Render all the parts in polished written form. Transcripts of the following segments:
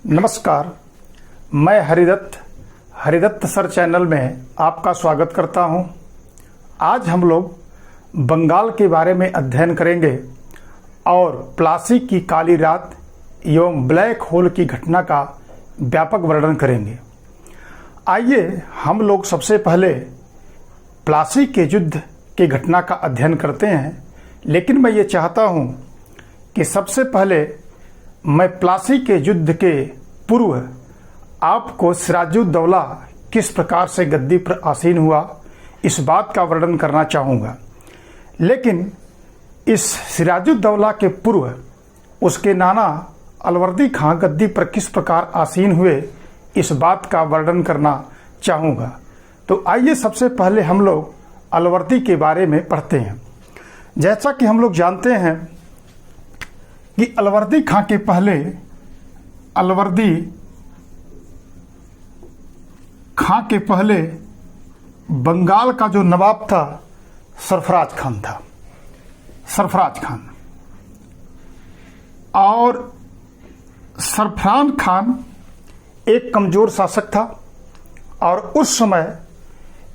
नमस्कार, मैं Haridatt sir channel में आपका स्वागत करता हूं। आज हम लोग बंगाल के बारे में अध्ययन करेंगे और प्लासी की काली रात एवं ब्लैक होल की घटना का व्यापक वर्णन करेंगे। आइए हम लोग सबसे पहले प्लासी के युद्ध की घटना का अध्ययन करते हैं, लेकिन मैं ये चाहता हूं कि सबसे पहले मैं प्लासी के युद्ध के पूर्व आपको सिराजुद्दौला किस प्रकार से गद्दी पर आसीन हुआ इस बात का वर्णन करना चाहूँगा। लेकिन इस सिराजुद्दौला के पूर्व उसके नाना अलवर्दी खां गद्दी पर किस प्रकार आसीन हुए इस बात का वर्णन करना चाहूँगा। तो आइए सबसे पहले हम लोग अलवर्दी के बारे में पढ़ते हैं। जैसा कि हम लोग जानते हैं कि अलवर्दी खां के पहले बंगाल का जो नवाब था सरफराज खान था। और सरफराज खान एक कमज़ोर शासक था और उस समय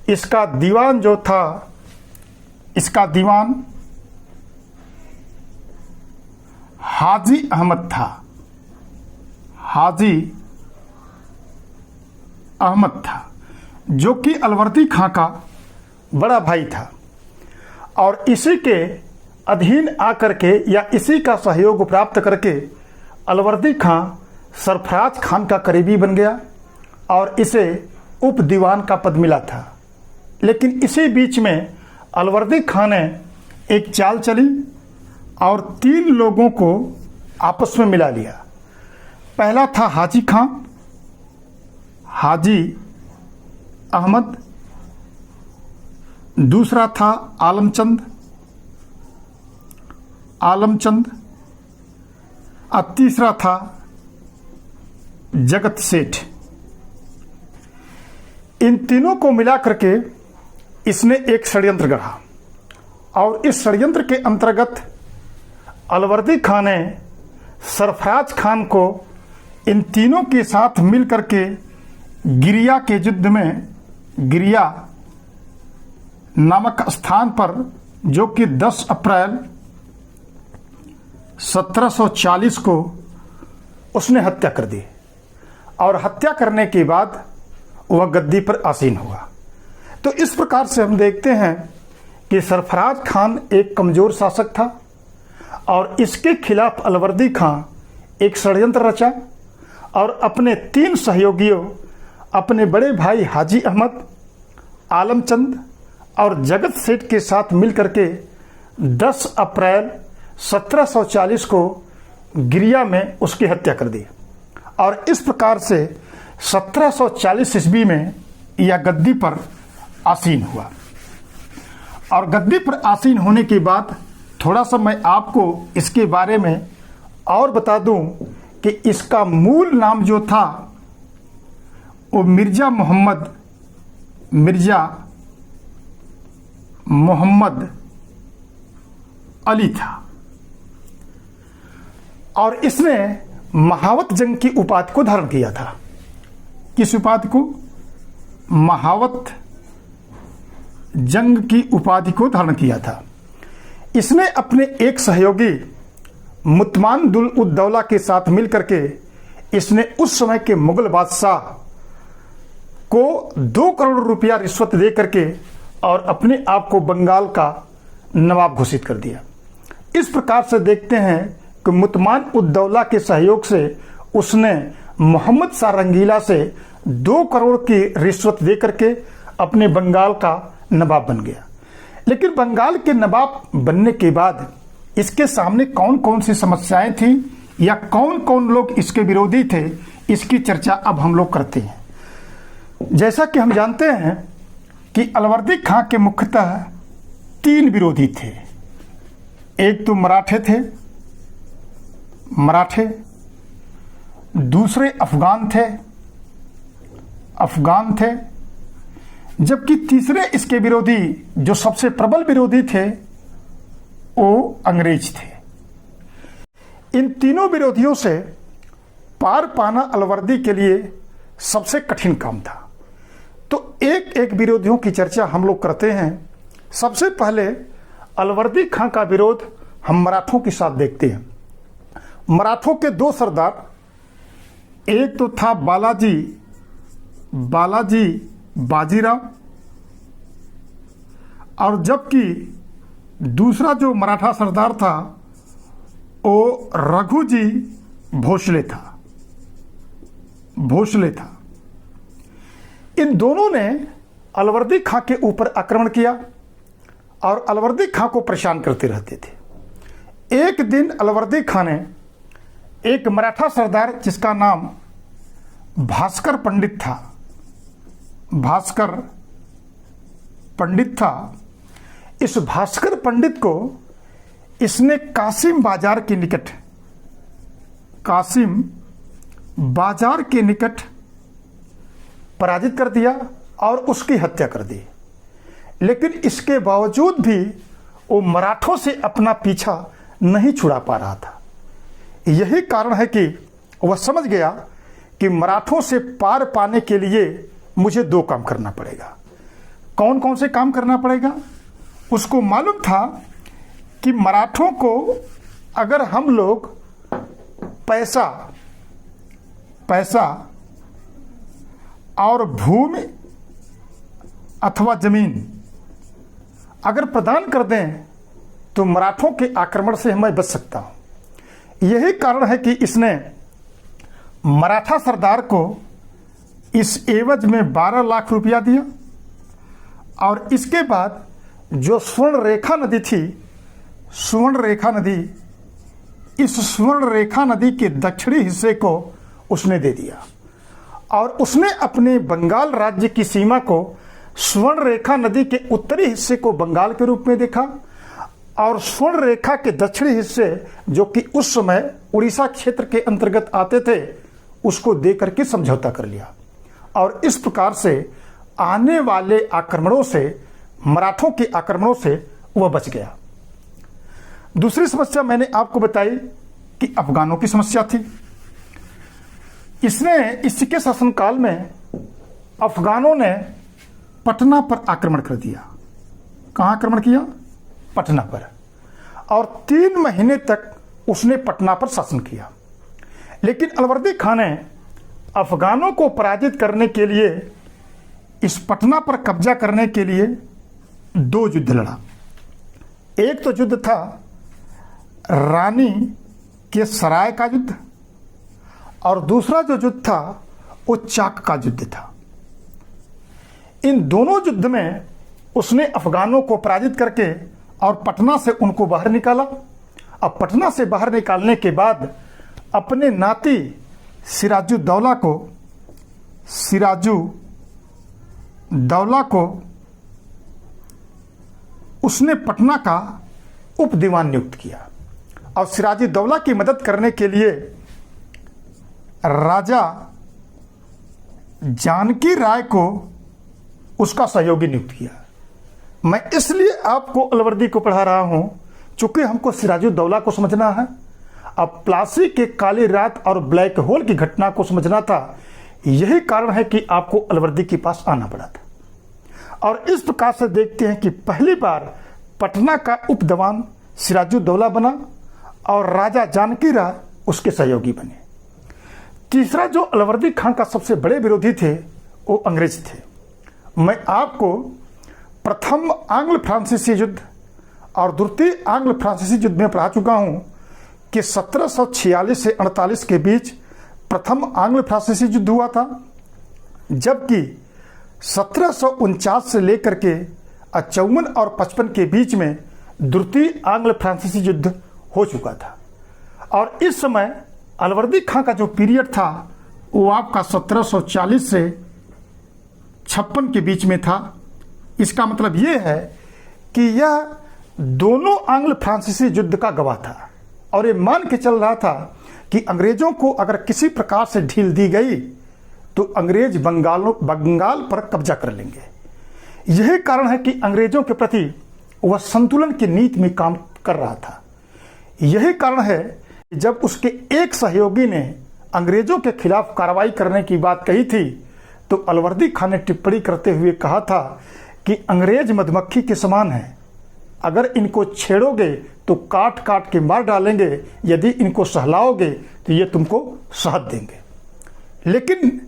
इसका दीवान जो था, इसका दीवान हाजी अहमद था, जो कि अलवर्दी खां का बड़ा भाई था। और इसी के अधीन आकर के या इसी का सहयोग प्राप्त करके अलवर्दी खां सरफराज खान का करीबी बन गया और इसे उप दीवान का पद मिला था। लेकिन इसी बीच में अलवर्दी खां ने एक चाल चली और 3 लोगों को आपस में मिला लिया। पहला था हाजी अहमद, दूसरा था आलमचंद और तीसरा था जगत सेठ। इन तीनों को मिला करके इसने एक षड्यंत्र गढ़ा और इस षड्यंत्र के अंतर्गत अलवर्दी खां ने सरफराज खान को इन तीनों के साथ मिल करके गिरिया के युद्ध में, गिरिया नामक स्थान पर, जो कि 10 अप्रैल 1740 को उसने हत्या कर दी। और हत्या करने के बाद वह गद्दी पर आसीन हुआ। तो इस प्रकार से हम देखते हैं कि सरफराज खान एक कमज़ोर शासक था और इसके खिलाफ अलवर्दी खां एक षड्यंत्र रचा और अपने 3 सहयोगियों, अपने बड़े भाई हाजी अहमद, आलमचंद और जगत सेठ के साथ मिलकर के 10 अप्रैल 1740 को गिरिया में उसकी हत्या कर दी। और इस प्रकार से 1740 ईस्वी में यह गद्दी पर आसीन हुआ। और गद्दी पर आसीन होने के बाद थोड़ा सा मैं आपको इसके बारे में और बता दूं कि इसका मूल नाम जो था वो मिर्जा मोहम्मद अली था। और इसने महावत जंग की उपाधि को धारण किया था। किस उपाधि को? महावत जंग की उपाधि को धारण किया था। इसने अपने एक सहयोगी मुतमान-उद-दौला के साथ मिलकर के इसने उस समय के मुगल बादशाह को 2 करोड़ रुपया रिश्वत दे करके और अपने आप को बंगाल का नवाब घोषित कर दिया। इस प्रकार से देखते हैं कि मुतमान-उद-दौला के सहयोग से उसने मोहम्मद शाह रंगीला से 2 करोड़ की रिश्वत दे करके अपने बंगाल का नवाब बन गया। लेकिन बंगाल के नवाब बनने के बाद इसके सामने कौन कौन सी समस्याएं थी या कौन कौन लोग इसके विरोधी थे, इसकी चर्चा अब हम लोग करते हैं। जैसा कि हम जानते हैं कि अलवर्दी खां के मुख्यतः 3 विरोधी थे। एक तो मराठे, दूसरे अफगान थे, जबकि तीसरे इसके विरोधी, जो सबसे प्रबल विरोधी थे, वो अंग्रेज थे। इन तीनों विरोधियों से पार पाना अलवर्दी के लिए सबसे कठिन काम था। तो एक एक विरोधियों की चर्चा हम लोग करते हैं। सबसे पहले अलवर्दी खां का विरोध हम मराठों के साथ देखते हैं। मराठों के दो सरदार, एक तो था बालाजी बाजीराव, और जबकि दूसरा जो मराठा सरदार था वो रघुजी भोसले था। इन दोनों ने अलवर्दी खां के ऊपर आक्रमण किया और अलवर्दी खां को परेशान करते रहते थे। एक दिन अलवर्दी खां ने एक मराठा सरदार जिसका नाम भास्कर पंडित था, इस भास्कर पंडित को इसने कासिम बाजार के निकट पराजित कर दिया और उसकी हत्या कर दी। लेकिन इसके बावजूद भी वो मराठों से अपना पीछा नहीं छुड़ा पा रहा था। यही कारण है कि वह समझ गया कि मराठों से पार पाने के लिए मुझे दो काम करना पड़ेगा। कौन कौन से काम करना पड़ेगा? उसको मालूम था कि मराठों को अगर हम लोग पैसा और भूमि अथवा जमीन अगर प्रदान कर दें तो मराठों के आक्रमण से मैं बच सकता हूं। यही कारण है कि इसने मराठा सरदार को इस एवज में 12 लाख रुपया दिया और इसके बाद जो स्वर्ण रेखा नदी के दक्षिणी हिस्से को उसने दे दिया और उसने अपने बंगाल राज्य की सीमा को स्वर्ण रेखा नदी के उत्तरी हिस्से को बंगाल के रूप में देखा और स्वर्ण रेखा के दक्षिणी हिस्से जो कि उस समय उड़ीसा क्षेत्र के अंतर्गत आते थे उसको दे करके समझौता कर लिया और इस प्रकार से आने वाले आक्रमणों से, मराठों के आक्रमणों से वह बच गया। दूसरी समस्या मैंने आपको बताई कि अफगानों की समस्या थी। इसके शासनकाल में अफगानों ने पटना पर आक्रमण कर दिया। कहाँ आक्रमण किया? पटना पर। और 3 महीने तक उसने पटना पर शासन किया। लेकिन अलवर्दी खां ने अफगानों को पराजित करने के लिए, इस पटना पर कब्जा करने के लिए 2 युद्ध लड़ा। एक तो युद्ध था रानी के सराय का युद्ध और दूसरा जो युद्ध था वो चाक का युद्ध था। इन दोनों युद्ध में उसने अफगानों को पराजित करके और पटना से उनको बाहर निकाला। अब पटना से बाहर निकालने के बाद अपने नाती सिराजुद्दौला को उसने पटना का उप दीवान नियुक्त किया और सिराजुद्दौला की मदद करने के लिए राजा जानकी राय को उसका सहयोगी नियुक्त किया। मैं इसलिए आपको अलवर्दी को पढ़ा रहा हूं चूंकि हमको सिराजुद्दौला को समझना है। अब प्लासी के काली रात और ब्लैक होल की घटना को समझना था। यही कारण है कि आपको अलवर्दी के पास आना पड़ा था। और इस प्रकार से देखते हैं कि पहली बार पटना का उप दीवान सिराजुद्दौला बना और राजा जानकी राय उसके सहयोगी बने। तीसरा जो अलवर्दी खां का सबसे बड़े विरोधी थे वो अंग्रेज थे। मैं आपको प्रथम आंग्ल फ्रांसीसी युद्ध और द्वितीय आंग्ल फ्रांसीसी युद्ध में पढ़ा चुका हूं कि 1746 से 48 के बीच प्रथम आंग्ल फ्रांसीसी युद्ध हुआ था, जबकि 1749 से लेकर के 54 और 55 के बीच में द्वितीय आंग्ल फ्रांसीसी युद्ध हो चुका था। और इस समय अलवर्दी खां का जो पीरियड था वो आपका 1740 से 56 के बीच में था। इसका मतलब ये है कि यह दोनों आंग्ल फ्रांसीसी युद्ध का गवाह था और ये मान के चल रहा था कि अंग्रेजों को अगर किसी प्रकार से ढील दी गई तो अंग्रेज बंगाल पर कब्जा कर लेंगे। यही कारण है कि अंग्रेजों के प्रति वह संतुलन की नीति में काम कर रहा था। यही कारण है जब उसके एक सहयोगी ने अंग्रेजों के खिलाफ कार्रवाई करने की बात कही थी, तो अलवर्दी खान ने टिप्पणी करते हुए कहा था कि अंग्रेज मधुमक्खी के समान हैं, अगर इनको छेड़ोगे तो काट काट के मार डालेंगे, यदि इनको सहलाओगे तो ये तुमको शहद देंगे। लेकिन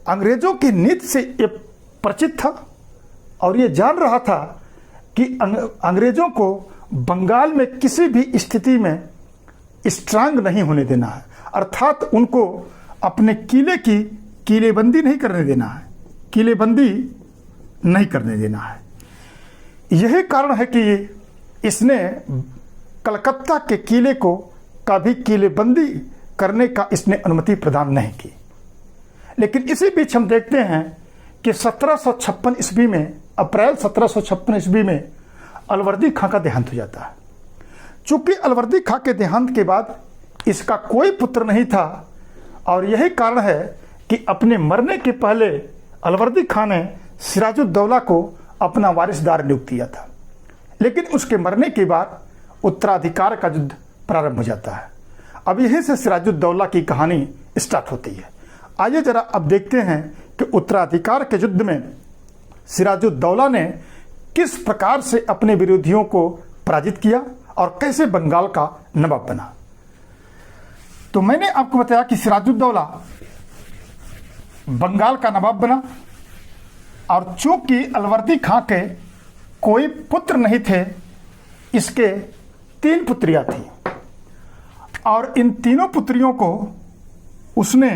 अंग्रेजों की नीति से ये परिचित था और ये जान रहा था कि अंग्रेजों को बंगाल में किसी भी स्थिति में स्ट्रांग नहीं होने देना है, अर्थात उनको अपने किले की किलेबंदी नहीं करने देना है, किलेबंदी नहीं करने देना है। यही कारण है कि इसने कलकत्ता के किले को कभी किलेबंदी करने का इसने अनुमति प्रदान नहीं की। लेकिन इसी बीच हम देखते हैं कि 1756 ईस्वी में, अप्रैल 1756 ईस्वी में अलवर्दी खां का देहांत हो जाता है। चूंकि अलवर्दी खां के देहांत के बाद इसका कोई पुत्र नहीं था और यही कारण है कि अपने मरने के पहले अलवर्दी खां ने सिराजुद्दौला को अपना वारिसदार नियुक्त किया था। लेकिन उसके मरने के बाद उत्तराधिकार का युद्ध प्रारंभ हो जाता है। अब यहीं से सिराजुद्दौला की कहानी स्टार्ट होती है। आइए जरा अब देखते हैं कि उत्तराधिकार के युद्ध में सिराजुद्दौला ने किस प्रकार से अपने विरोधियों को पराजित किया और कैसे बंगाल का नवाब बना। तो मैंने आपको बताया कि सिराजुद्दौला बंगाल का नवाब बना और चूंकि अलवर्दी खां के कोई पुत्र नहीं थे, इसके 3 पुत्रियां थी और इन तीनों पुत्रियों को उसने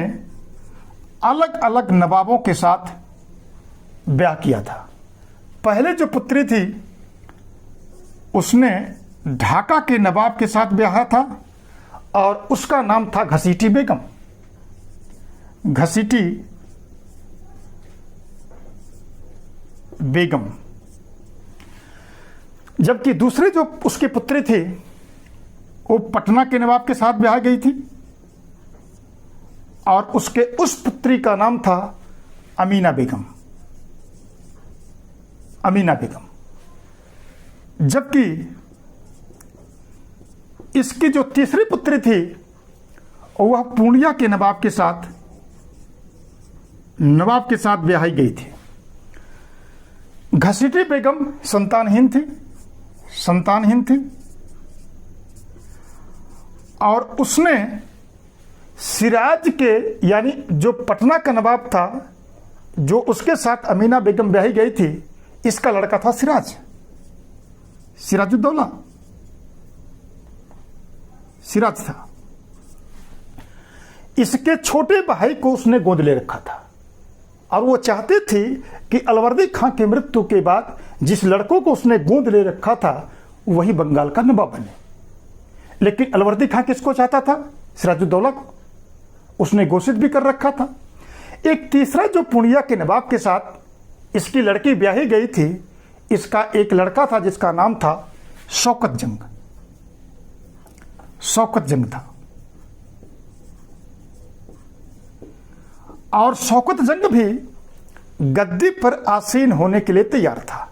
अलग अलग नवाबों के साथ ब्याह किया था। पहले जो पुत्री थी उसने ढाका के नवाब के साथ ब्याह था और उसका नाम था घसीटी बेगम, घसीटी बेगम। जबकि दूसरी जो उसकी पुत्री थी वो पटना के नवाब के साथ ब्याह गई थी और उसके उस पुत्री का नाम था अमीना बेगम, अमीना बेगम। जबकि इसकी जो तीसरी पुत्री थी वह पूर्णिया के नवाब के साथ ब्याही गई थी। घसीटी बेगम संतानहीन थी और उसने सिराज के, यानी जो पटना का नवाब था, जो उसके साथ अमीना बेगम ब्याही गई थी, इसका लड़का था सिराजुद्दौला, सिराज था। इसके छोटे भाई को उसने गोद ले रखा था और वो चाहते थे कि अलवर्दी खां की मृत्यु के बाद जिस लड़कों को उसने गोद ले रखा था वही बंगाल का नवाब बने। लेकिन अलवर्दी खां किसको चाहता था? सिराजुद्दौला को। उसने घोषित भी कर रखा था। एक तीसरा जो पूर्णिया के नवाब के साथ इसकी लड़की ब्याही गई थी, इसका एक लड़का था जिसका नाम था शौकत जंग था। और शौकत जंग भी गद्दी पर आसीन होने के लिए तैयार था।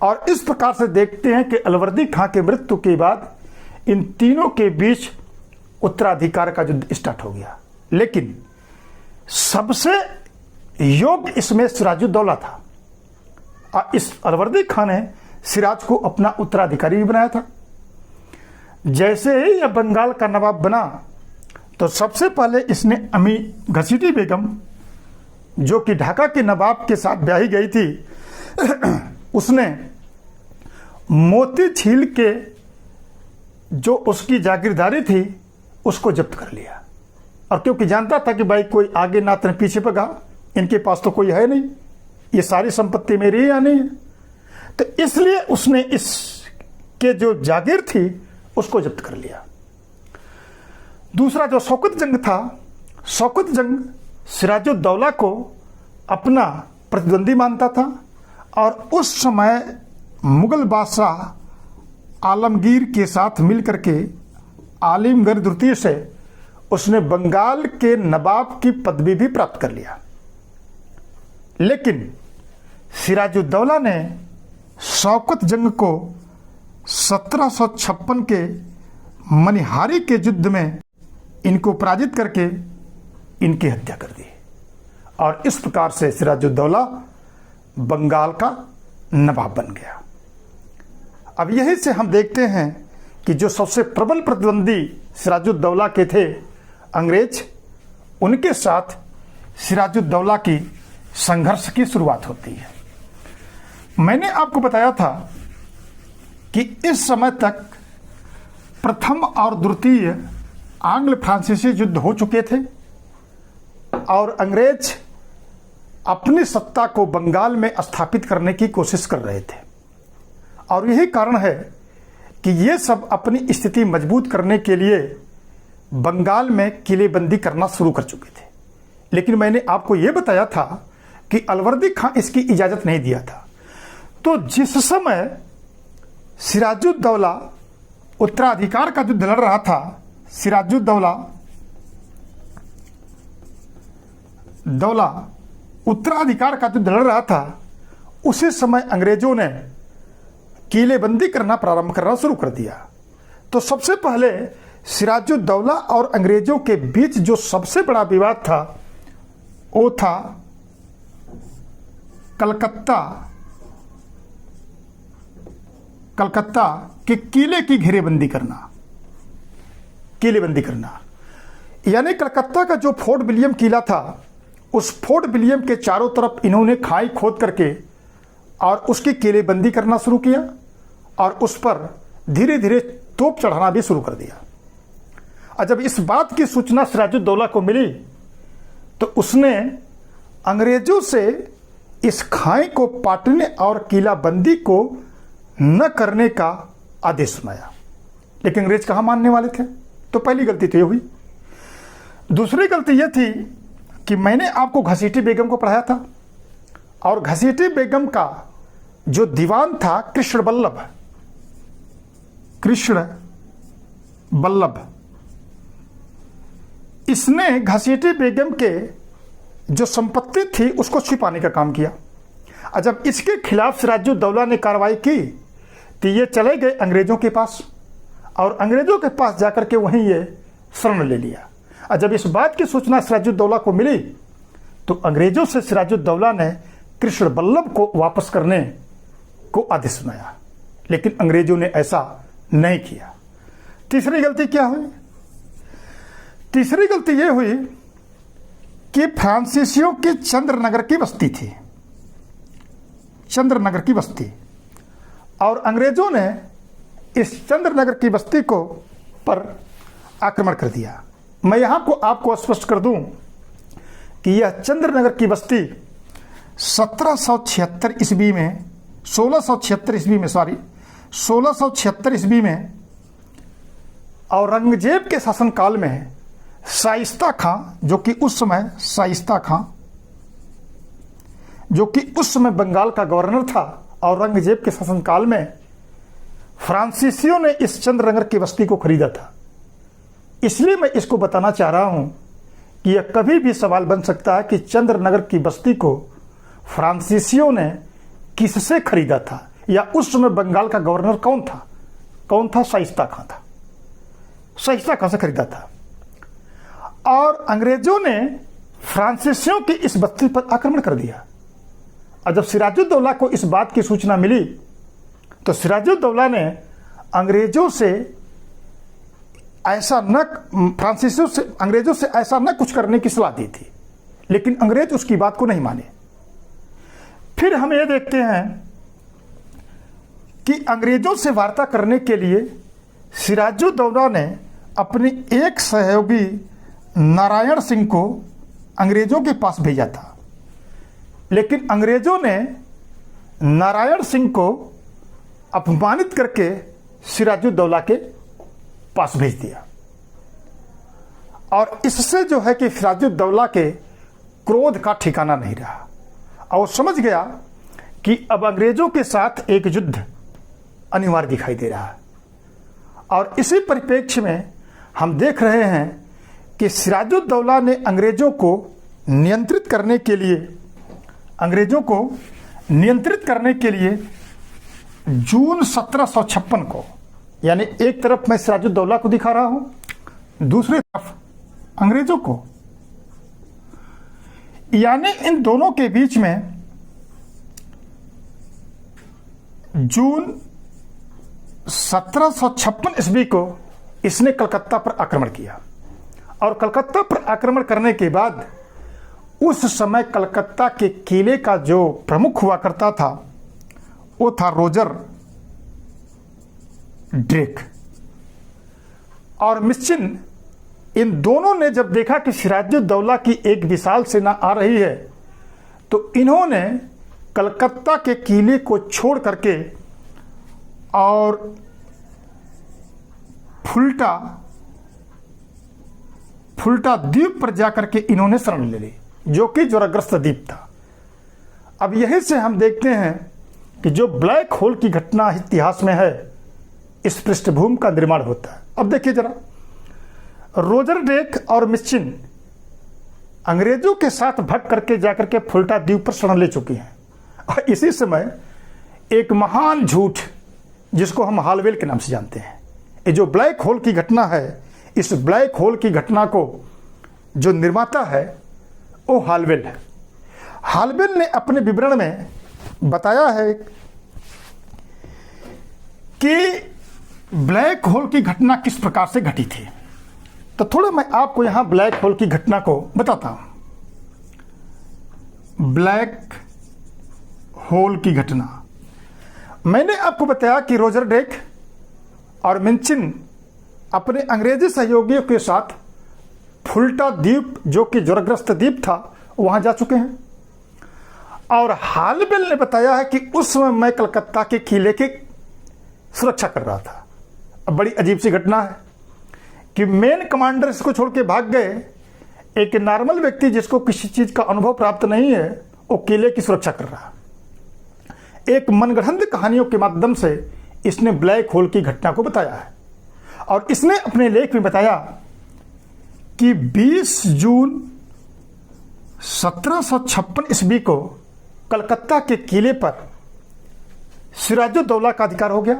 और इस प्रकार से देखते हैं कि अलवर्दी खां के मृत्यु के बाद इन तीनों के बीच उत्तराधिकार का युद्ध स्टार्ट हो गया। लेकिन सबसे योग्य इसमें सिराजुद्दौला था और इस अलवर्दी खां ने सिराज को अपना उत्तराधिकारी भी बनाया था। जैसे ही यह बंगाल का नवाब बना तो सबसे पहले इसने घसीटी बेगम, जो कि ढाका के नवाब के साथ ब्याही गई थी, उसने मोती झील के जो उसकी जागीरदारी थी उसको जब्त कर लिया। और क्योंकि जानता था कि भाई कोई आगे ना तो पीछे भगा, इनके पास तो कोई है नहीं, ये सारी संपत्ति मेरी ही आनी है, तो इसलिए उसने इसके जो जागीर थी उसको जब्त कर लिया। दूसरा जो शौकत जंग था, शौकत जंग सिराजुद्दौला को अपना प्रतिद्वंदी मानता था और उस समय मुगल बादशाह आलमगीर के साथ मिलकर के आलिमगीर द्वितीय से उसने बंगाल के नवाब की पदवी भी प्राप्त कर लिया। लेकिन सिराजुद्दौला ने शौकत जंग को 1756 के मनिहारी के युद्ध में इनको पराजित करके इनकी हत्या कर दी और इस प्रकार से सिराजुद्दौला बंगाल का नवाब बन गया। अब यही से हम देखते हैं कि जो सबसे प्रबल प्रतिद्वंदी सिराजुद्दौला के थे अंग्रेज, उनके साथ सिराजुद्दौला की संघर्ष की शुरुआत होती है। मैंने आपको बताया था कि इस समय तक प्रथम और द्वितीय आंग्ल फ्रांसीसी युद्ध हो चुके थे और अंग्रेज अपनी सत्ता को बंगाल में स्थापित करने की कोशिश कर रहे थे और यही कारण है कि ये सब अपनी स्थिति मजबूत करने के लिए बंगाल में किलेबंदी करना शुरू कर चुके थे। लेकिन मैंने आपको ये बताया था कि अलवर्दी खां इसकी इजाज़त नहीं दिया था। तो जिस समय सिराजुद्दौला उत्तराधिकार का युद्ध लड़ रहा था, सिराजुद्दौला उत्तराधिकार का युद्ध लड़ रहा था, उसी समय अंग्रेजों ने किलेबंदी करना शुरू कर दिया। तो सबसे पहले सिराजुद्दौला और अंग्रेजों के बीच जो सबसे बड़ा विवाद था वो था कलकत्ता के किले की घेरेबंदी करना, किलेबंदी करना। यानी कलकत्ता का जो फोर्ट विलियम किला था, उस फोर्ट विलियम के चारों तरफ इन्होंने खाई खोद करके और उसकी किलेबंदी करना शुरू किया और उस पर धीरे धीरे तोप चढ़ाना भी शुरू कर दिया। और जब इस बात की सूचना सिराजुद्दौला को मिली तो उसने अंग्रेजों से इस खाई को पाटने और किलाबंदी को न करने का आदेश सुनाया। लेकिन अंग्रेज कहाँ मानने वाले थे। तो पहली गलती तो ये हुई। दूसरी गलती ये थी कि मैंने आपको घसीटी बेगम को पढ़ाया था और घसीटी बेगम का जो दीवान था कृष्ण बल्लभ, इसने घसीटी बेगम के जो संपत्ति थी उसको छिपाने का काम किया। और जब इसके खिलाफ सिराजुद्दौला ने कार्रवाई की तो ये चले गए अंग्रेजों के पास और अंग्रेजों के पास जाकर के वहीं ये शरण ले लिया। और जब इस बात की सूचना सिराजुद्दौला को मिली तो अंग्रेजों से सिराजुद्दौला ने कृष्ण बल्लभ को वापस करने को आदेश सुनाया, लेकिन अंग्रेजों ने ऐसा नहीं किया। तीसरी गलती क्या हुई? तीसरी गलती यह हुई कि फ्रांसीसियों की चंद्रनगर की बस्ती थी, चंद्रनगर की बस्ती, और अंग्रेजों ने इस चंद्रनगर की बस्ती को पर आक्रमण कर दिया। मैं यहाँ को आपको स्पष्ट कर दूं कि यह चंद्रनगर की बस्ती 1676 ईस्वी में औरंगजेब के शासनकाल में शाइस्ता खां, जो कि उस समय बंगाल का गवर्नर था, औरंगजेब के शासनकाल में फ्रांसीसियों ने इस चंद्रनगर की बस्ती को खरीदा था। इसलिए मैं इसको बताना चाह रहा हूं कि यह कभी भी सवाल बन सकता है कि चंद्रनगर की बस्ती को फ्रांसीसियों ने किससे खरीदा था, या उस समय बंगाल का गवर्नर कौन था? शाइस्ता खां था, शाइस्ता खां से खरीदा था। और अंग्रेजों ने फ्रांसीसियों की इस बस्ती पर आक्रमण कर दिया। और जब सिराजुद्दौला को इस बात की सूचना मिली तो सिराजुद्दौला ने अंग्रेजों से ऐसा न कुछ करने की सलाह दी थी, लेकिन अंग्रेज उसकी बात को नहीं माने। फिर हम ये देखते हैं कि अंग्रेजों से वार्ता करने के लिए सिराजुद्दौला ने अपने एक सहयोगी नारायण सिंह को अंग्रेजों के पास भेजा था, लेकिन अंग्रेजों ने नारायण सिंह को अपमानित करके सिराजुद्दौला के पास भेज दिया। और इससे जो है कि सिराजुद्दौला के क्रोध का ठिकाना नहीं रहा और समझ गया कि अब अंग्रेजों के साथ एक युद्ध अनिवार्य दिखाई दे रहा है। और इसी परिप्रेक्ष्य में हम देख रहे हैं कि सिराजुद्दौला ने अंग्रेजों को नियंत्रित करने के लिए जून 1756 को, यानी एक तरफ मैं सिराजुद्दौला को दिखा रहा हूं, दूसरी तरफ अंग्रेजों को, यानी इन दोनों के बीच में जून 1756 ईस्वी को इसने कलकत्ता पर आक्रमण किया। और कलकत्ता पर आक्रमण करने के बाद उस समय कलकत्ता के किले का जो प्रमुख हुआ करता था वो था रोजर ड्रेक और मिस्चिन। इन दोनों ने जब देखा कि सिराजुद्दौला की एक विशाल सेना आ रही है तो इन्होंने कलकत्ता के किले को छोड़ करके और फुल्टा द्वीप पर जाकर के इन्होंने शरण ले ली, जो कि ज्वारग्रस्त द्वीप था। अब यहीं से हम देखते हैं कि जो ब्लैक होल की घटना इतिहास में है, इस पृष्ठभूमि का निर्माण होता है। अब देखिए जरा, रोजर ड्रेक और मिस्चिन अंग्रेजों के साथ भग करके जाकर के फुल्टा द्वीप पर शरण ले चुकी हैं। और इसी समय एक महान झूठ जिसको हम हालवेल के नाम से जानते हैं, ये जो ब्लैक होल की घटना है, इस ब्लैक होल की घटना को जो निर्माता है वो हालवेल है। हालवेल ने अपने विवरण में बताया है कि ब्लैक होल की घटना किस प्रकार से घटी थी। तो थोड़ा मैं आपको यहां ब्लैक होल की घटना को बताता हूं। ब्लैक होल की घटना, मैंने आपको बताया कि रोजर ड्रेक और मिस्चिन अपने अंग्रेजी सहयोगियों के साथ फुल्टा द्वीप, जो कि ज्वारग्रस्त द्वीप था, वहां जा चुके हैं। और हालवेल ने बताया है कि उस समय मैं कलकत्ता के किले की सुरक्षा कर रहा था। अब बड़ी अजीब सी घटना है कि मेन कमांडर इसको छोड़ के भाग गए, एक नॉर्मल व्यक्ति जिसको किसी चीज का अनुभव प्राप्त नहीं है वो किले की सुरक्षा कर रहा। एक मनगढ़ंत कहानियों के माध्यम से इसने ब्लैक होल की घटना को बताया है। और इसने अपने लेख में बताया कि 20 जून 1756 ईस्वी को कलकत्ता के किले पर सिराजुद्दौला का अधिकार हो गया।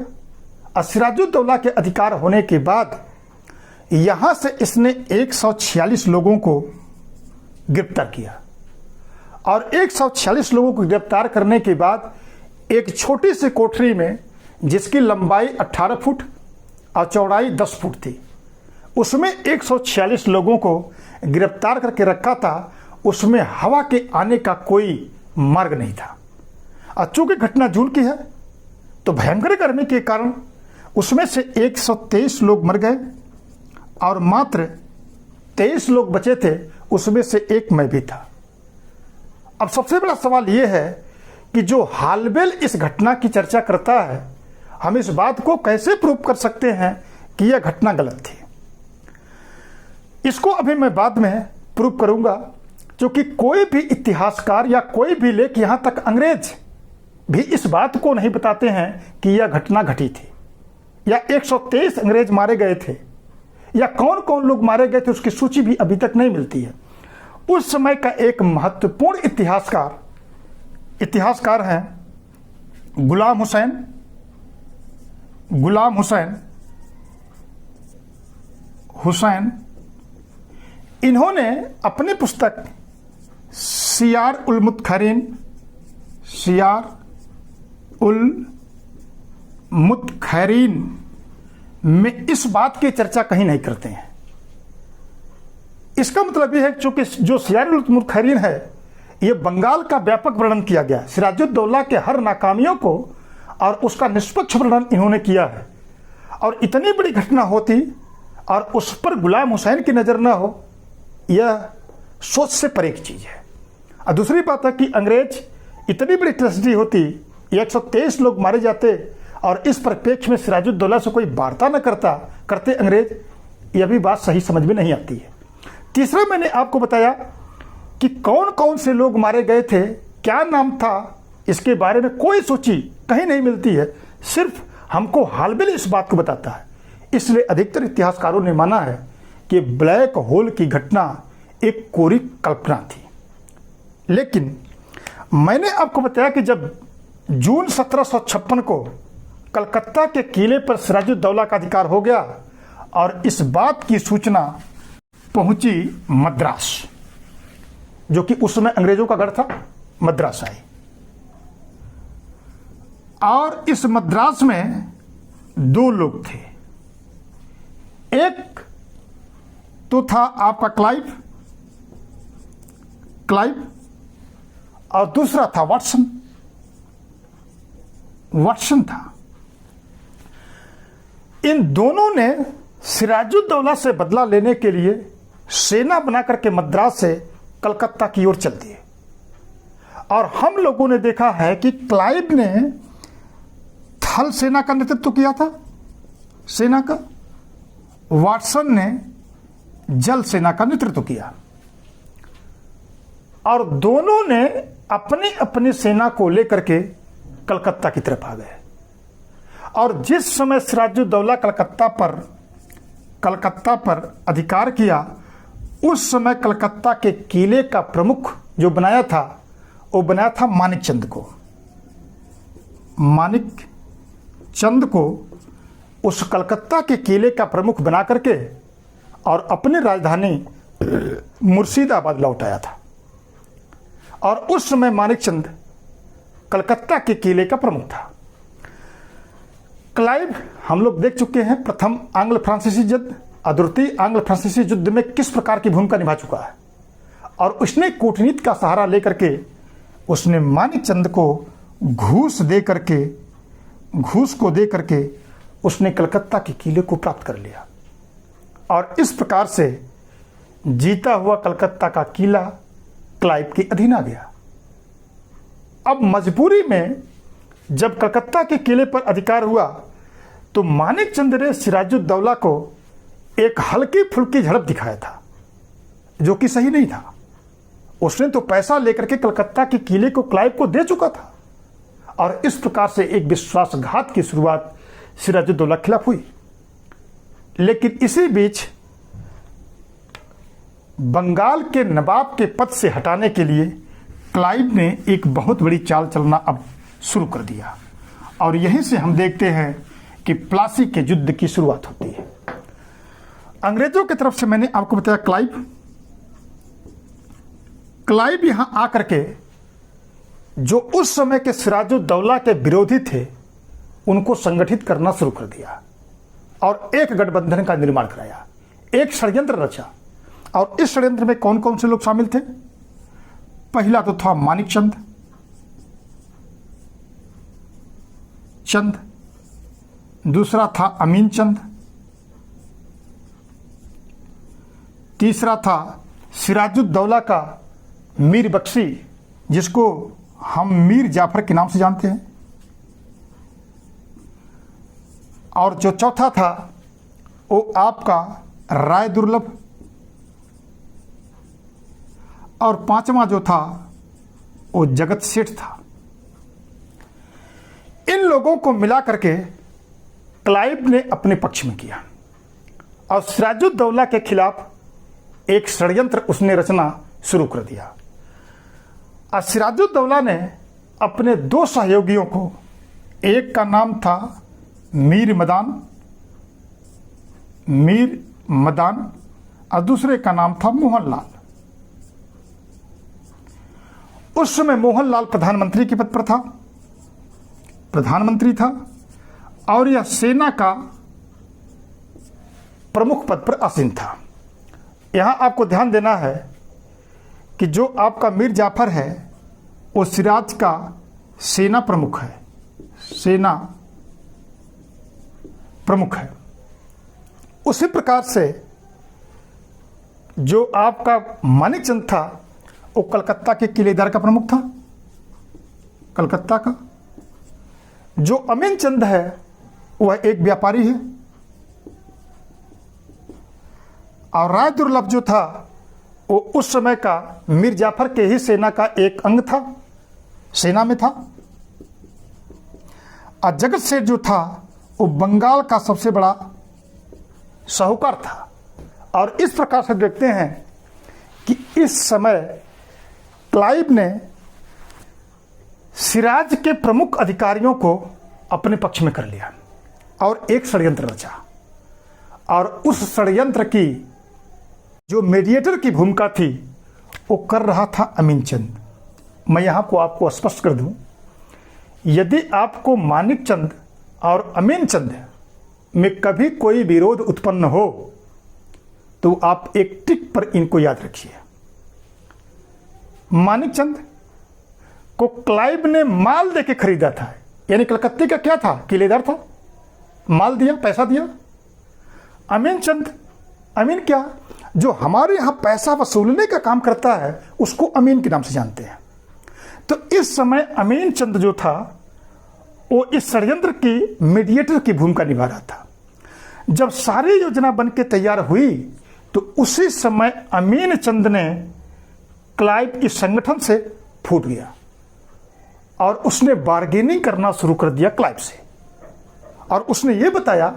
और सिराजुद्दौला के अधिकार होने के बाद यहां से इसने 146 लोगों को गिरफ्तार किया। और 146 लोगों को गिरफ्तार करने के बाद एक छोटी सी कोठरी में, जिसकी लंबाई 18 फुट और चौड़ाई 10 फुट थी, उसमें 146 लोगों को गिरफ्तार करके रखा था। उसमें हवा के आने का कोई मार्ग नहीं था। और चूंकि घटना जून की है तो भयंकर गर्मी के कारण उसमें से 123 लोग मर गए और मात्र 23 लोग बचे थे, उसमें से एक मैं भी था। अब सबसे बड़ा सवाल यह है कि जो हालवेल इस घटना की चर्चा करता है, हम इस बात को कैसे प्रूव कर सकते हैं कि यह घटना गलत थी। इसको अभी मैं बाद में प्रूव करूंगा, क्योंकि कोई भी इतिहासकार या कोई भी लेख, यहां तक अंग्रेज भी इस बात को नहीं बताते हैं कि यह घटना घटी थी, या 123 अंग्रेज मारे गए थे, या कौन कौन लोग मारे गए थे उसकी सूची भी अभी तक नहीं मिलती है। उस समय का एक महत्वपूर्ण इतिहासकार हैं गुलाम हुसैन। इन्होंने अपनी पुस्तक सियार उल मुतखैरीन में इस बात की चर्चा कहीं नहीं करते हैं। इसका मतलब यह है चूंकि जो सियार उल मुतखैरीन है, यह बंगाल का व्यापक वर्णन किया गया, सिराजुद्दौला के हर नाकामियों को और उसका निष्पक्ष वर्णन इन्होंने किया है। और इतनी बड़ी घटना होती और उस पर गुलाम हुसैन की नज़र न हो, यह सोच से परे की चीज़ है। और दूसरी बात है कि अंग्रेज इतनी बड़ी ट्रेजेडी होती, 123 लोग मारे जाते और इस परिप्रेक्ष्य में सिराजुद्दौला से कोई वार्ता न करते अंग्रेज, यह भी बात सही समझ में नहीं आती है। तीसरा, मैंने आपको बताया कि कौन कौन से लोग मारे गए थे, क्या नाम था, इसके बारे में कोई सूची कहीं नहीं मिलती है। सिर्फ हमको हालवेल इस बात को बताता है। इसलिए अधिकतर इतिहासकारों ने माना है कि ब्लैक होल की घटना एक कोरी कल्पना थी। लेकिन मैंने आपको बताया कि जब जून 1756 को कलकत्ता के किले पर सिराजुद्दौला का अधिकार हो गया और इस बात की सूचना पहुंची मद्रास, जो कि उस समय अंग्रेजों का गढ़ था, मद्रास आई। और इस मद्रास में दो लोग थे, एक तो था आपका क्लाइव और दूसरा था वाटसन था। इन दोनों ने सिराजुद्दौला से बदला लेने के लिए सेना बनाकर के मद्रास से कलकत्ता की ओर चल दिए। और हम लोगों ने देखा है कि क्लाइव ने थल सेना का नेतृत्व किया था, सेना का, वाटसन ने जल सेना का नेतृत्व किया। और दोनों ने अपनी अपनी सेना को लेकर के कलकत्ता की तरफ आ गए। और जिस समय सिराजुद्दौला कलकत्ता पर अधिकार किया, उस समय कलकत्ता के किले का प्रमुख जो बनाया था, वो बनाया था मानिक चंद को उस कलकत्ता के किले का प्रमुख बना करके और अपनी राजधानी मुर्शिदाबाद लौटाया था। और उस समय मानिक चंद कलकत्ता के किले का प्रमुख था। क्लाइव हम लोग देख चुके हैं, प्रथम आंग्ल फ्रांसीसी युद्ध, द्वितीय आंग्ल फ्रांसीसी युद्ध में किस प्रकार की भूमिका निभा चुका है। और उसने कूटनीति का सहारा लेकर के उसने मानिक चंद को घूस को दे करके उसने कलकत्ता के किले को प्राप्त कर लिया। और इस प्रकार से जीता हुआ कलकत्ता का किला क्लाइव के अधीन आ गया। अब मजबूरी में जब कलकत्ता के किले पर अधिकार हुआ, तो मानिक चंद ने सिराजुद्दौला को एक हल्की फुल्की झड़प दिखाया था, जो कि सही नहीं था। उसने तो पैसा लेकर के कलकत्ता के किले को क्लाइव को दे चुका था। और इस प्रकार से एक विश्वासघात की शुरुआत सिराजुद्दौला के खिलाफ हुई। लेकिन इसी बीच बंगाल के नवाब के पद से हटाने के लिए क्लाइव ने एक बहुत बड़ी चाल चलना अब शुरू कर दिया। और यहीं से हम देखते हैं कि प्लासी के युद्ध की शुरुआत होती है। अंग्रेजों की तरफ से मैंने आपको बताया क्लाइव यहां आकर के जो उस समय के सिराजुद्दौला के विरोधी थे, उनको संगठित करना शुरू कर दिया और एक गठबंधन का निर्माण कराया, एक षड्यंत्र रचा। और इस षड्यंत्र में कौन कौन से लोग शामिल थे? पहला तो था मानिक चंद, दूसरा था अमीन चंद, तीसरा था सिराजुद्दौला का मीर बख्शी, जिसको हम मीर जाफर के नाम से जानते हैं, और जो चौथा था वो आपका राय दुर्लभ, और पांचवा जो था वो जगत सेठ था। इन लोगों को मिला करके क्लाइव ने अपने पक्ष में किया और सिराजुद्दौला के खिलाफ एक षड्यंत्र उसने रचना शुरू कर दिया। और सिराजुद्दौला ने अपने दो सहयोगियों को, एक का नाम था मीर मदान और दूसरे का नाम था मोहनलाल। उस समय मोहनलाल प्रधानमंत्री के पद पर था, प्रधानमंत्री था, और यह सेना का प्रमुख पद पर आसीन था। यहां आपको ध्यान देना है कि जो आपका मीर जाफर है वो सिराज का सेना प्रमुख है, उसी प्रकार से जो आपका मानिक चंद था वो कलकत्ता के किलेदार का प्रमुख था, कलकत्ता का। जो अमीन चंद है वह एक व्यापारी है, और राय दुर्लभ जो था वो उस समय का मीर जाफर के ही सेना का एक अंग था, सेना में था। और जगत सेठ जो था वो बंगाल का सबसे बड़ा साहूकार था। और इस प्रकार से देखते हैं कि इस समय क्लाइव ने सिराज के प्रमुख अधिकारियों को अपने पक्ष में कर लिया और एक षड्यंत्र रचा। और उस षड्यंत्र की जो मीडिएटर की भूमिका थी वो कर रहा था अमीनचंद। मैं यहाँ को आपको स्पष्ट कर दूं, यदि आपको मानिकचंद और अमीनचंद में कभी कोई विरोध उत्पन्न हो तो आप एक टिक पर इनको याद रखिए। मानिकचंद को क्लाइव ने माल देके खरीदा था, यानी कलकत्ते का क्या था, किलेदार था, माल दिया, पैसा दिया। अमीनचंद, अमीन क्या, जो हमारे यहां पैसा वसूलने का काम करता है उसको अमीन के नाम से जानते हैं। तो इस समय अमीनचंद जो था वो इस षड्यंत्र की मीडिएटर की भूमिका निभा रहा था। जब सारी योजना बनके तैयार हुई तो उसी समय अमीनचंद ने क्लाइव इस संगठन से फूट गया और उसने बार्गेनिंग करना शुरू कर दिया क्लाइव से। और उसने ये बताया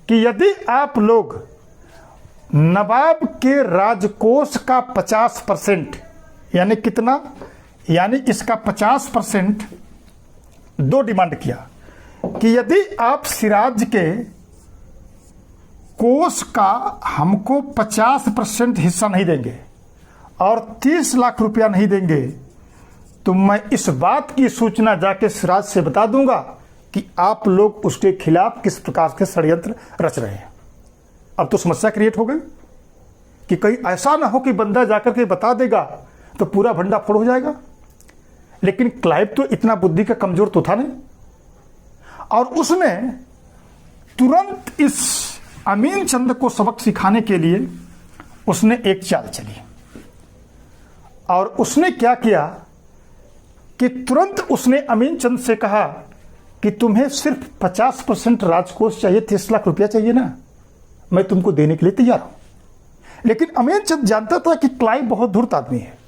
कि यदि आप लोग नवाब के राजकोष का 50%, यानी कितना, यानी इसका 50%, दो डिमांड किया कि यदि आप सिराज के कोष का हमको 50% हिस्सा नहीं देंगे और 30 लाख रुपया नहीं देंगे तो मैं इस बात की सूचना जाके सिराज से बता दूंगा कि आप लोग उसके खिलाफ किस प्रकार के षड्यंत्र रच रहे हैं। अब तो समस्या क्रिएट हो गई कि कहीं ऐसा ना हो कि बंदा जाकर के बता देगा तो पूरा भंडाफोड़ हो जाएगा। लेकिन क्लाइव तो इतना बुद्धि का कमजोर तो था नहीं, और उसने तुरंत इस अमीनचंद को सबक सिखाने के लिए उसने एक चाल चली। और उसने क्या किया कि तुरंत उसने अमीनचंद से कहा कि तुम्हें सिर्फ 50% राजकोष चाहिए, 30 लाख रुपया चाहिए ना, मैं तुमको देने के लिए तैयार हूं। लेकिन अमीनचंद जानता था कि क्लाइव बहुत धूर्त आदमी है,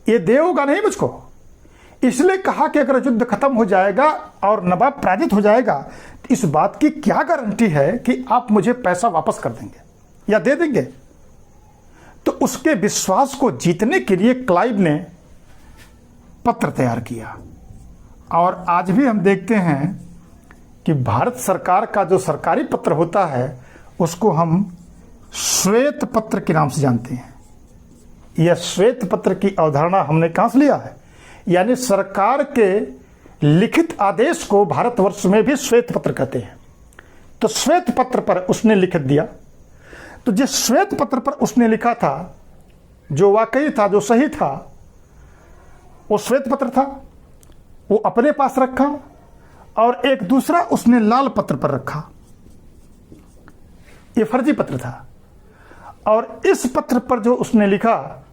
ये देगा नहीं मुझको, इसलिए कहा कि अगर युद्ध खत्म हो जाएगा और नवाब पराजित हो जाएगा तो इस बात की क्या गारंटी है कि आप मुझे पैसा वापस कर देंगे या दे देंगे। तो उसके विश्वास को जीतने के लिए क्लाइव ने पत्र तैयार किया। और आज भी हम देखते हैं कि भारत सरकार का जो सरकारी पत्र होता है उसको हम श्वेत पत्र के नाम से जानते हैं। यह श्वेत पत्र की अवधारणा हमने कहां से लिया है, यानी सरकार के लिखित आदेश को भारतवर्ष में भी श्वेत पत्र कहते हैं। तो श्वेत पत्र पर उसने लिख दिया। तो जिस श्वेत पत्र पर उसने लिखा था, जो वाकई था, जो सही था, वो श्वेत पत्र था, वो अपने पास रखा। और एक दूसरा उसने लाल पत्र पर रखा, ये फर्जी पत्र था। और इस पत्र पर जो उसने लिखा,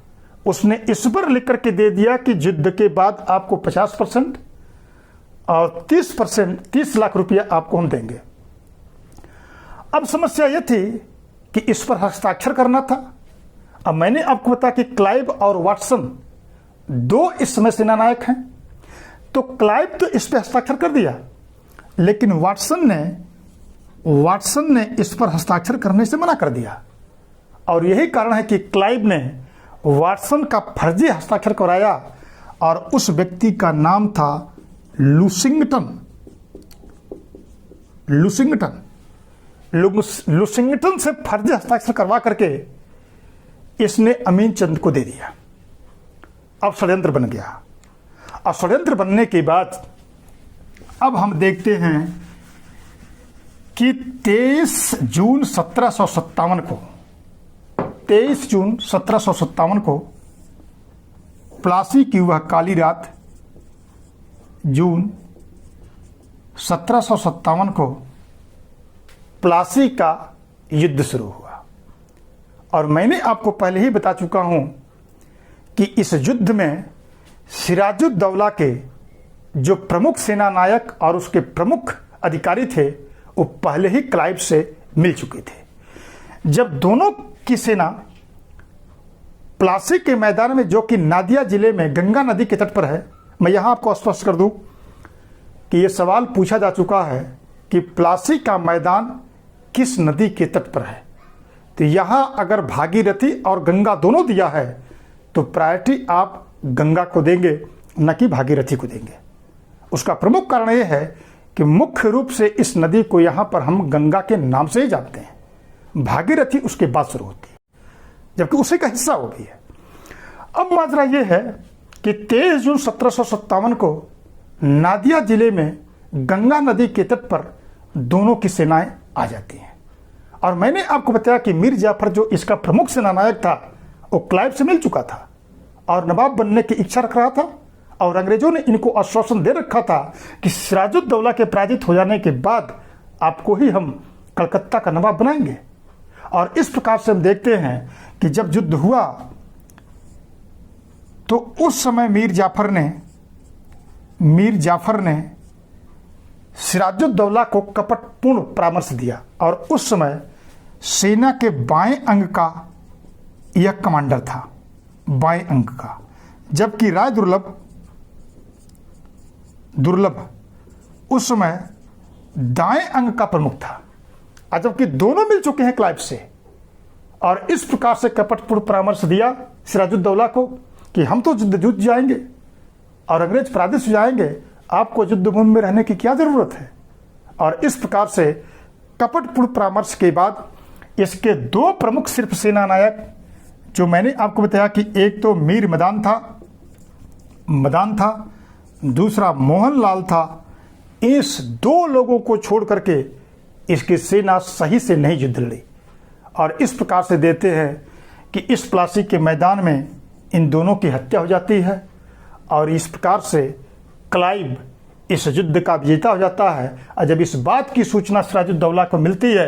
उसने इस पर लिख करके दे दिया कि युद्ध के बाद आपको 50% और 30 लाख रुपया आपको हम देंगे। अब समस्या यह थी कि इस पर हस्ताक्षर करना था। अब मैंने आपको बताया कि क्लाइव और वाटसन दो इस समय सेनानायक हैं। तो क्लाइव तो इस पर हस्ताक्षर कर दिया, लेकिन वाटसन ने इस पर हस्ताक्षर करने से मना कर दिया। और यही कारण है कि क्लाइव ने वाटसन का फर्जी हस्ताक्षर कराया और उस व्यक्ति का नाम था लुसिंगटन। लुसिंगटन से फर्जी हस्ताक्षर करवा करके इसने अमीनचंद को दे दिया। अब षड्यंत्र बन गया। और षड्यंत्र बनने के बाद अब हम देखते हैं कि 23 जून 1757 को प्लासी की वह काली रात, जून 1757 को प्लासी का युद्ध शुरू हुआ। और मैंने आपको पहले ही बता चुका हूं कि इस युद्ध में सिराजुद्दौला के जो प्रमुख सेना नायक और उसके प्रमुख अधिकारी थे वो पहले ही क्लाइव से मिल चुके थे। जब दोनों की सेना प्लासी के मैदान में, जो कि नादिया जिले में गंगा नदी के तट पर है, मैं यहां आपको स्पष्ट कर दूं कि यह सवाल पूछा जा चुका है कि प्लासी का मैदान किस नदी के तट पर है। तो यहां अगर भागीरथी और गंगा दोनों दिया है तो प्रायोरिटी आप गंगा को देंगे, न कि भागीरथी को देंगे। उसका प्रमुख कारण यह है कि मुख्य रूप से इस नदी को यहां पर हम गंगा के नाम से ही जानते हैं, भागीरथी उसके बाद शुरू होती है, जबकि उसी का हिस्सा हो गई है। अब माजरा ये है कि 23 जून 1757 को नादिया जिले में गंगा नदी के तट पर दोनों की सेनाएं आ जाती हैं। और मैंने आपको बताया कि मीर जाफर जो इसका प्रमुख सेनानायक था वो क्लाइव से मिल चुका था और नवाब बनने की इच्छा रख रहा था, और अंग्रेजों ने इनको आश्वासन दे रखा था कि सिराजुद्दौला के पराजित हो जाने के बाद आपको ही हम कलकत्ता का नवाब बनाएंगे। और इस प्रकार से हम देखते हैं कि जब युद्ध हुआ तो उस समय मीर जाफर ने सिराजुद्दौला को कपटपूर्ण परामर्श दिया, और उस समय सेना के बाएं अंग का यह कमांडर था, बाएं अंग का, जबकि राय दुर्लभ उस समय दाएं अंग का प्रमुख था, और जबकि दोनों मिल चुके हैं क्लाइव से। और इस प्रकार से कपटपूर्ण परामर्श दिया सिराजुद्दौला को कि हम तो युद्ध जाएंगे और अंग्रेज पराजित हो जाएंगे, आपको युद्ध भूमि में रहने की क्या जरूरत है। और इस प्रकार से कपटपूर्ण परामर्श के बाद इसके दो प्रमुख सिर्फ सेना नायक, जो मैंने आपको बताया कि एक तो मीर मदान था, दूसरा मोहनलाल था, इस दो लोगों को छोड़ करके इसकी सेना सही से नहीं युद्ध लड़ी। और इस प्रकार से देते हैं कि इस प्लासी के मैदान में इन दोनों की हत्या हो जाती है, और इस प्रकार से क्लाइव इस युद्ध का विजेता हो जाता है। और जब इस बात की सूचना सिराजुद्दौला को मिलती है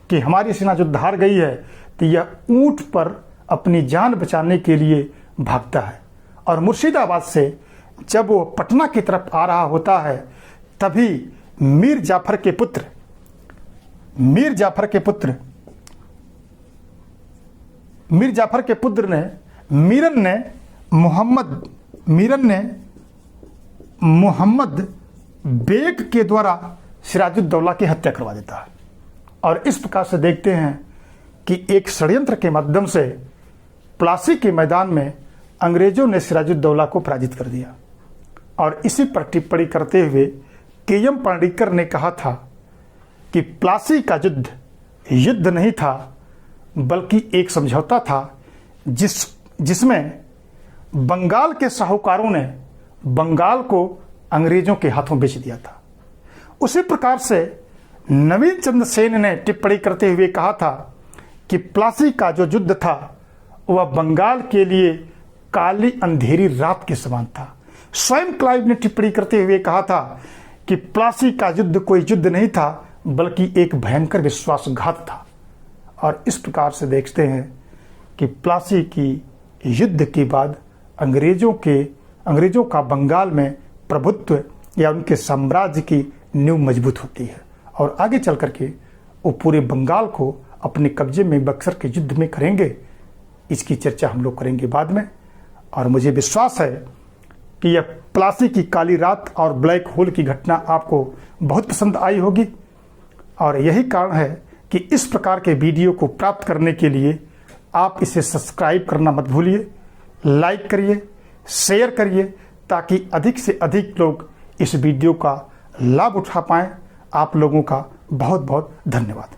कि हमारी सेना युद्ध हार गई है, तो यह ऊंट पर अपनी जान बचाने के लिए भागता है। और मुर्शिदाबाद से जब वो पटना की तरफ आ रहा होता है, तभी मीर जाफर के पुत्र ने मीरन ने मोहम्मद बेग के द्वारा सिराजुद्दौला की हत्या करवा देता है। और इस प्रकार से देखते हैं कि एक षड्यंत्र के माध्यम से प्लासी के मैदान में अंग्रेजों ने सिराजुद्दौला को पराजित कर दिया। और इसी पर टिप्पणी करते हुए के.एम. पाणिक्कर ने कहा था कि प्लासी का युद्ध नहीं था, बल्कि एक समझौता था जिसमें बंगाल के साहूकारों ने बंगाल को अंग्रेजों के हाथों बेच दिया था। उसी प्रकार से नवीन चंद्र सेन ने टिप्पणी करते हुए कहा था कि प्लासी का जो युद्ध था वह बंगाल के लिए काली अंधेरी रात के समान था। स्वयं क्लाइव ने टिप्पणी करते हुए कहा था कि प्लासी का युद्ध कोई युद्ध नहीं था, बल्कि एक भयंकर विश्वासघात था। और इस प्रकार से देखते हैं कि प्लासी की युद्ध के बाद अंग्रेजों का बंगाल में प्रभुत्व या उनके साम्राज्य की नींव मजबूत होती है, और आगे चल करके वो पूरे बंगाल को अपने कब्जे में बक्सर के युद्ध में करेंगे। इसकी चर्चा हम लोग करेंगे बाद में। और मुझे विश्वास है कि यह प्लासी की काली रात और ब्लैक होल की घटना आपको बहुत पसंद आई होगी। और यही कारण है कि इस प्रकार के वीडियो को प्राप्त करने के लिए आप इसे सब्सक्राइब करना मत भूलिए, लाइक करिए, शेयर करिए, ताकि अधिक से अधिक लोग इस वीडियो का लाभ उठा पाएं। आप लोगों का बहुत बहुत धन्यवाद।